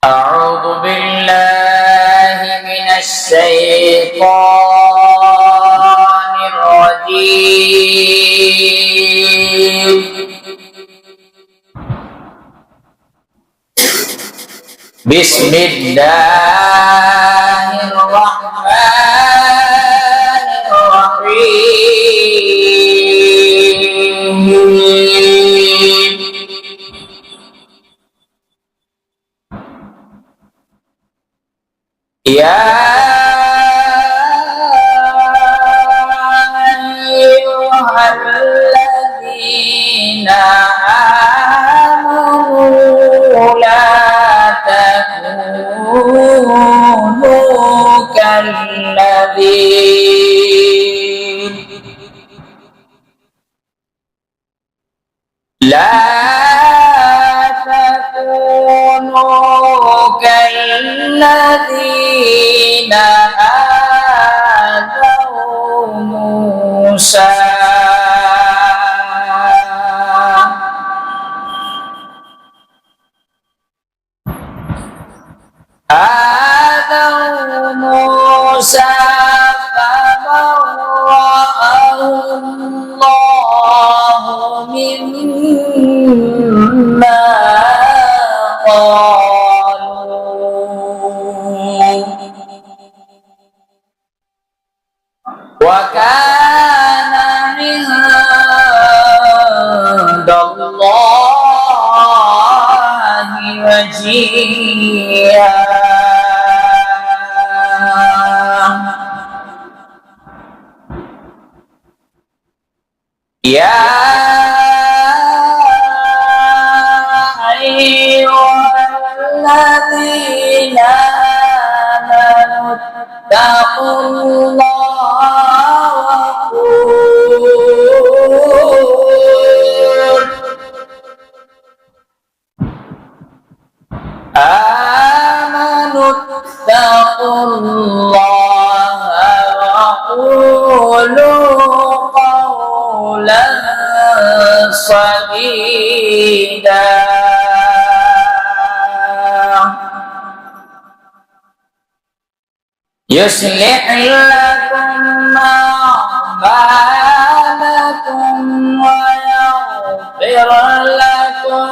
أعوذ بالله من الشيطان الرجيم بسم الله الرحمن الرحيم يا أيها الذين آمنوا لا تكونوا كالذين الذين آذوا موسى فبرأه الله مما وكان عند الله وجيها يا أيها الذين آمنوا اتقوا الله اتقوا الله وقولوا قولا سديدا يصلح لكم أعمالكم ويغفر لكم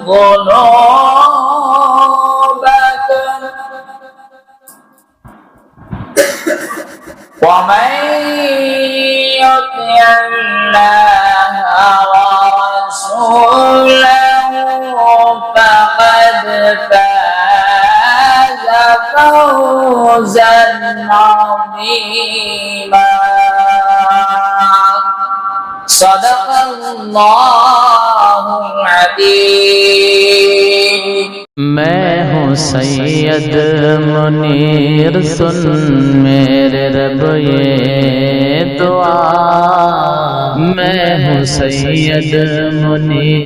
ذنوبكم ومن يطع الله ورسوله فقد فاز فوزا عظيما صدق الله العظيم मैं हूँ सैयद मुनीर सुन मेरे रब ये दुआ मैं हूँ सैयद मुनीर